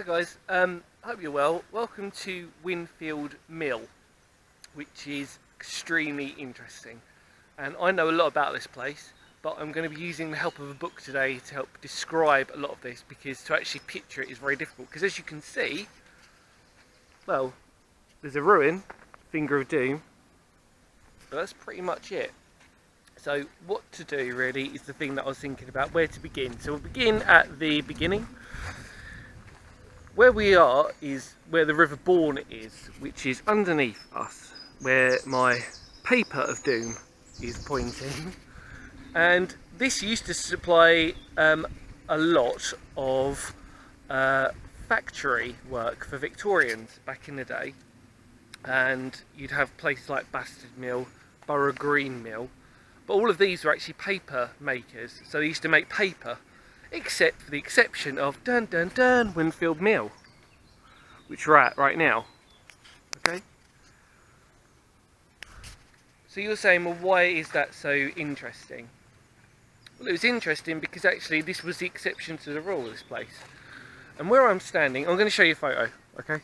Hi guys, hope you're well. Welcome to Windfield Mille, which is extremely interesting. And I know a lot about this place, but I'm going to be using the help of a book today to help describe a lot of this, because to actually picture it is very difficult. Because as you can see, well, there's a ruin, Finger of Doom, but that's pretty much it. So what to do really is the thing that I was thinking about, where to begin. So we'll begin at the beginning. Where we are is where the River Bourne is, which is underneath us, where my paper of doom is pointing. And this used to supply a lot of factory work for Victorians back in the day. And you'd have places like Bastard Mill, Borough Green Mill, but all of these were actually paper makers, so they used to make paper, except for the exception of dun dun dun Winfield Mille, which we're at right now. Okay, so you're saying, well, why is that so interesting? Well, it was interesting because actually this was the exception to the rule of this place. And where I'm standing, I'm going to show you a photo. Okay,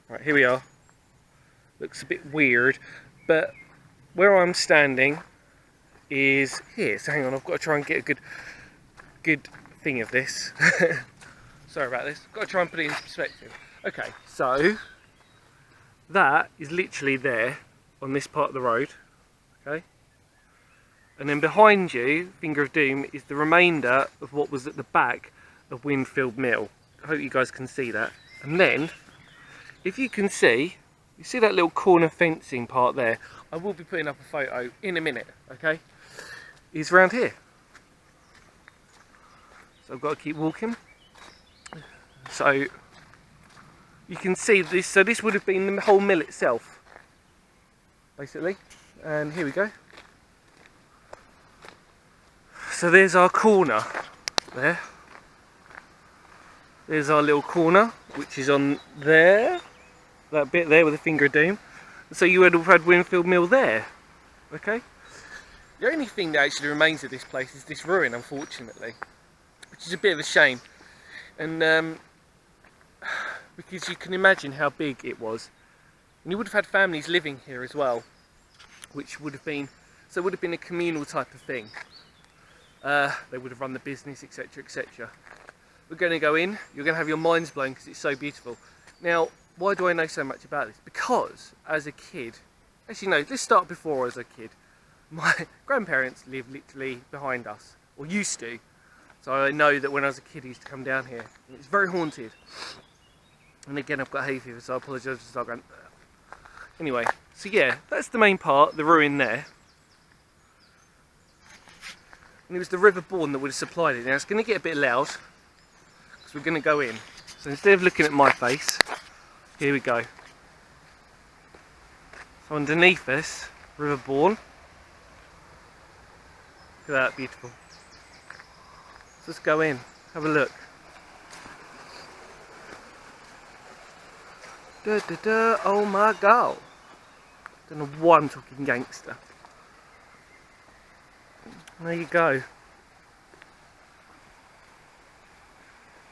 right, here we are. Looks a bit weird, but where I'm standing is here. So hang on, I've got to try and get a good thing of this. Sorry about this. Got to try and put it into perspective. Okay, so that is literally there on this part of the road. Okay, and then behind you, Finger of Doom, is the remainder of what was at the back of Windfield Mille. I hope you guys can see that. And then, if you can see, you see that little corner fencing part there? I will be putting up a photo in a minute, okay? Is around here. So I've got to keep walking. So you can see this, so this would have been the whole mill itself, basically. And here we go. So there's our corner there. There's our little corner, which is on there. That bit there with the Finger of Doom. So you would have had Winfield Mille there. Okay? The only thing that actually remains of this place is this ruin, unfortunately, which is a bit of a shame. And because you can imagine how big it was. And you would have had families living here as well, which would have been, so it would have been a communal type of thing. They would have run the business, etc, etc. We're going to go in, you're going to have your minds blown because it's so beautiful. Now, why do I know so much about this? Because as a kid, actually no, let's start before as a kid. My grandparents lived literally behind us, or used to. So I know that when I was a kid I used to come down here. And it's very haunted. And again, I've got hay fever, so I apologise for start going. Anyway, so yeah, that's the main part, the ruin there. And it was the River Bourne that would have supplied it. Now it's going to get a bit loud, because we're going to go in. So instead of looking at my face, here we go. So underneath us, River Bourne. Look at that, beautiful. So let's go in, have a look. Da da da, oh my god. Don't know why I'm talking gangster. There you go.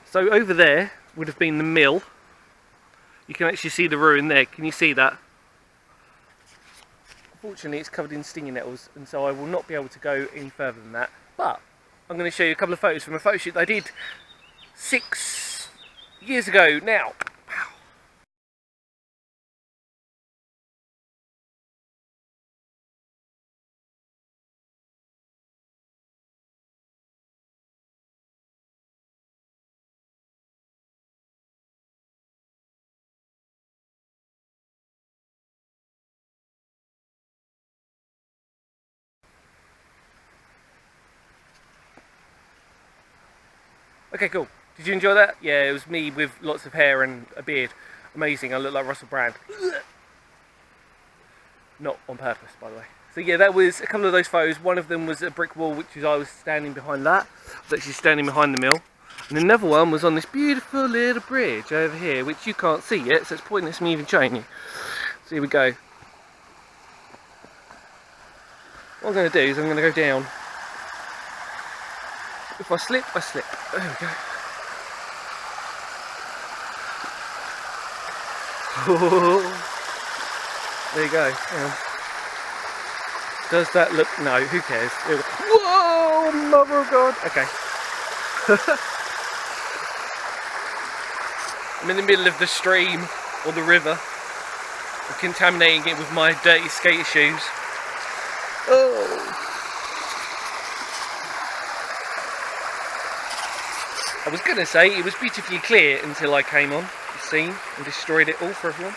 So over there would have been the mill. You can actually see the ruin there, can you see that? Unfortunately it's covered in stinging nettles, and so I will not be able to go any further than that. But I'm going to show you a couple of photos from a photo shoot that I did 6 years ago now. Wow. Okay, cool. Did you enjoy that? Yeah, it was me with lots of hair and a beard. Amazing, I look like Russell Brand. Not on purpose, by the way. So yeah, that was a couple of those photos. One of them was a brick wall, which was I was standing behind that. I was actually standing behind the mill. And another one was on this beautiful little bridge over here, which you can't see yet, so it's pointless me even showing you. So here we go. What I'm going to do is I'm going to go down. If I slip, I slip. There we go. There you go. Yeah. Does that look... No, who cares? Whoa, mother of God. Okay. I'm in the middle of the stream or the river. I'm contaminating it with my dirty skater shoes. Oh. I was going to say it was beautifully clear until I came on the scene and destroyed it all for everyone.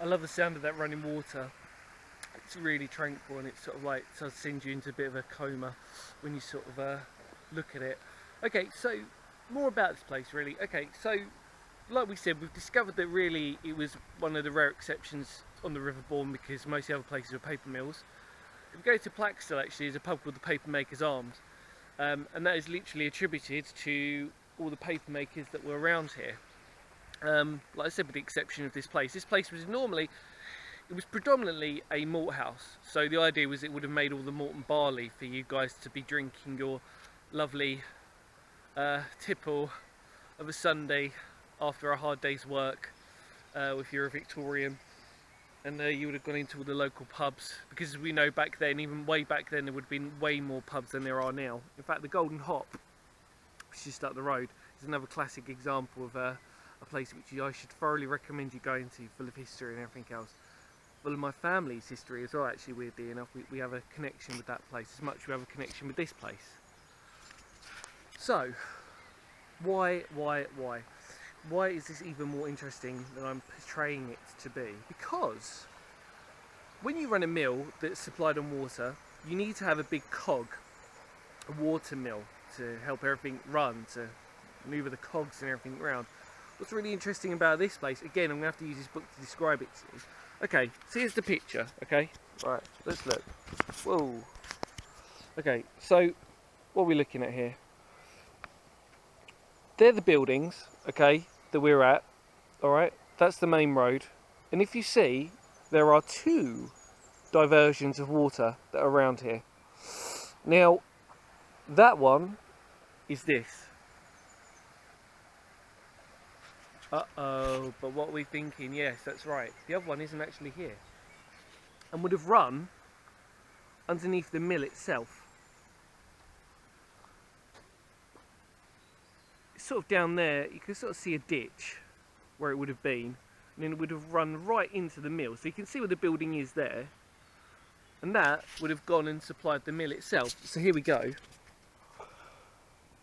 I love the sound of that running water. It's really tranquil, and it's sort of like does send you into a bit of a coma when you sort of look at it. Okay, so more about this place really. Okay, so like we said, we've discovered that really it was one of the rare exceptions on the River Bourne, because most of the other places were paper mills. If we go to Plaxtol, actually, there's a pub called the Papermaker's Arms, and that is literally attributed to all the paper makers that were around here. Like I said, with the exception of this place was predominantly a malt house. So the idea was it would have made all the malt and barley for you guys to be drinking your lovely tipple of a Sunday after a hard day's work, if you're a Victorian. And you would have gone into all the local pubs, because as we know back then, even way back then, there would have been way more pubs than there are now. In fact, the Golden Hop, which is just up the road, is another classic example of a place which I should thoroughly recommend you going to, full of history and everything else. Full of my family's history as well, actually, weirdly enough. We have a connection with that place as much as we have a connection with this place. So, why is this even more interesting than I'm portraying it to be? Because when you run a mill that's supplied on water, you need to have a big cog, a water mill, to help everything run, to maneuver the cogs and everything around. What's really interesting about this place, again, I'm going to have to use this book to describe it to you. Okay, so here's the picture, okay? Right, let's look. Whoa. Okay, so what are we looking at here? They're the buildings, okay, that we're at, alright? That's the main road. And if you see, there are two diversions of water that are around here. Now, that one is this. Uh-oh, but what are we thinking? Yes, that's right. The other one isn't actually here. And would have run underneath the mill itself. It's sort of down there, you can sort of see a ditch where it would have been. And then it would have run right into the mill. So you can see where the building is there. And that would have gone and supplied the mill itself. So here we go.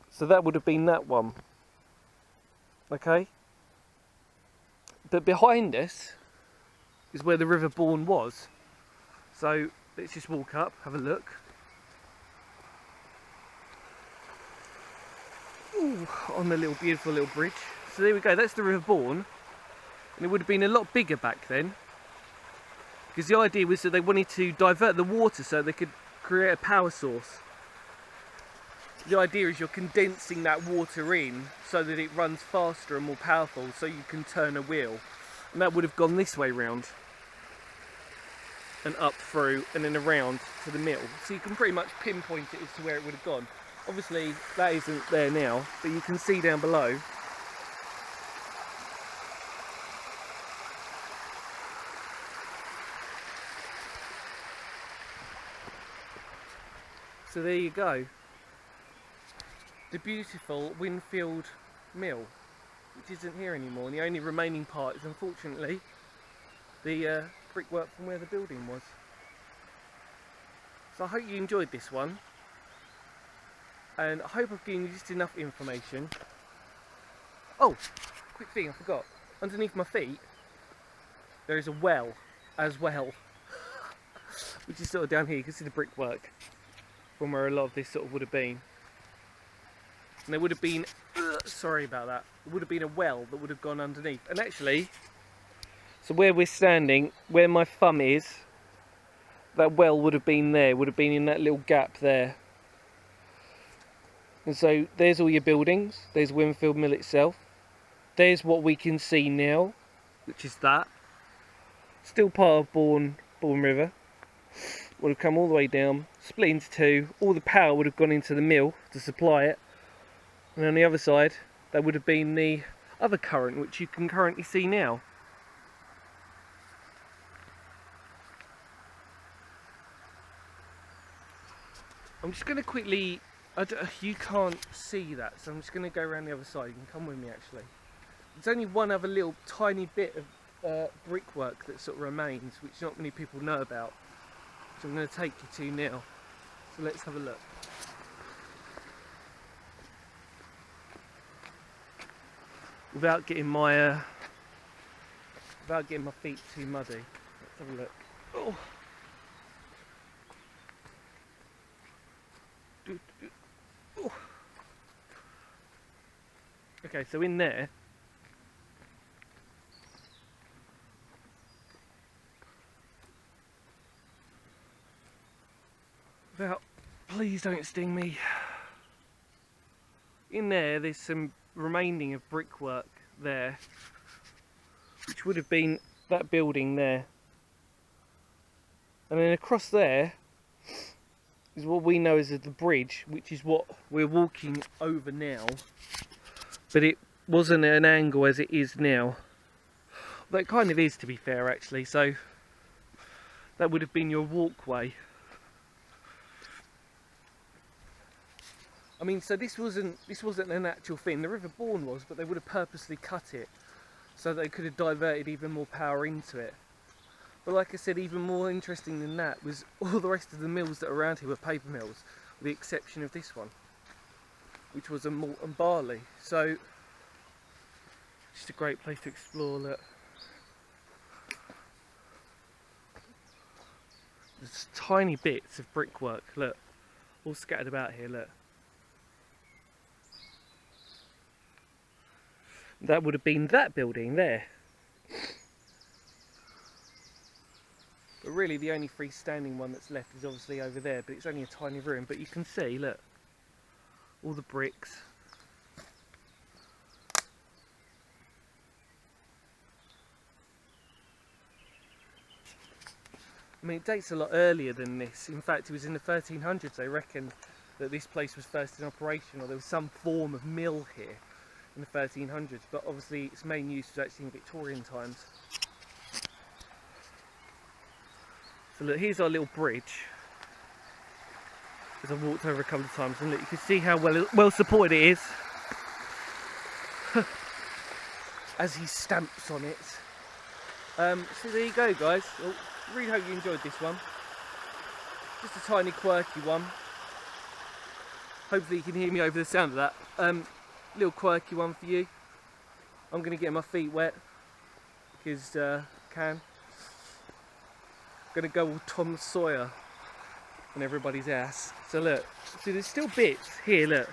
So that would have been that one. Okay? But behind us is where the River Bourne was. So let's just walk up, have a look. Ooh, on the little beautiful little bridge. So there we go, that's the River Bourne. And it would have been a lot bigger back then, because the idea was that they wanted to divert the water so they could create a power source. The idea is you're condensing that water in so that it runs faster and more powerful, so you can turn a wheel. And that would have gone this way round and up through and then around to the mill. So you can pretty much pinpoint it as to where it would have gone. Obviously that isn't there now, but you can see down below. So there you go. The beautiful Windfield Mille, which isn't here anymore, and the only remaining part is unfortunately the brickwork from where the building was. So I hope you enjoyed this one, and I hope I've given you just enough information. Oh, quick thing I forgot, underneath my feet there is a well as well, which is sort of down here. You can see the brickwork from where a lot of this sort of would have been. And there would have been, sorry about that, there would have been a well that would have gone underneath. And actually, So where we're standing, where my thumb is, that well would have been there, would have been in that little gap there. And so there's all your buildings, there's Windfield Mill itself. There's what we can see now, which is that. Still part of Bourne River. Would have come all the way down, split into two. All the power would have gone into the mill to supply it. And on the other side, that would have been the other current, which you can currently see now. I'm just going to quickly, you can't see that, so I'm just going to go around the other side. You can come with me actually. There's only one other little tiny bit of brickwork that sort of remains, which not many people know about, which I'm going to take you to now. So let's have a look. Without getting my feet too muddy. Let's have a look. Oh. Okay, so in there, please don't sting me. In there's some remaining of brickwork there, which would have been that building there. And then across there is what we know as the bridge, which is what we're walking over now. But it wasn't at an angle as it is now. But it kind of is, to be fair, actually. So that would have been your walkway. I mean, so this wasn't an actual thing. The River Bourne was, but they would have purposely cut it so they could have diverted even more power into it. But like I said, even more interesting than that was all the rest of the mills that are around here were paper mills, with the exception of this one, which was a malt and barley. So, just a great place to explore. Look, there's tiny bits of brickwork. Look, all scattered about here. Look, that would have been that building there. But really, the only freestanding one that's left is obviously over there. But it's only a tiny room. But you can see, look, all the bricks. I mean, it dates a lot earlier than this. In fact, it was in the 1300s, they reckon, that this place was first in operation, or there was some form of mill here in the 1300s. But obviously, its main use was actually in Victorian times. So look, here's our little bridge. As I've walked over a couple of times, and look, you can see how well supported it is. As he stamps on it. So there you go, guys. Well, really hope you enjoyed this one. Just a tiny quirky one. Hopefully you can hear me over the sound of that. Little quirky one for you. I'm going to get my feet wet because can. Going to go with Tom Sawyer on everybody's ass. So look, see there's still bits here, look.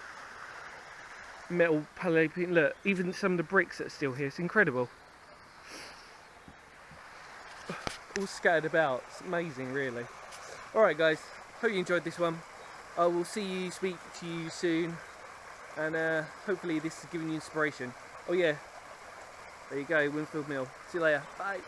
Metal palette, look, even some of the bricks that are still here, it's incredible. All scattered about, it's amazing really. Alright guys, hope you enjoyed this one. I will speak to you soon, and hopefully this has given you inspiration. Oh yeah, there you go, Winfield Mille. See you later, bye.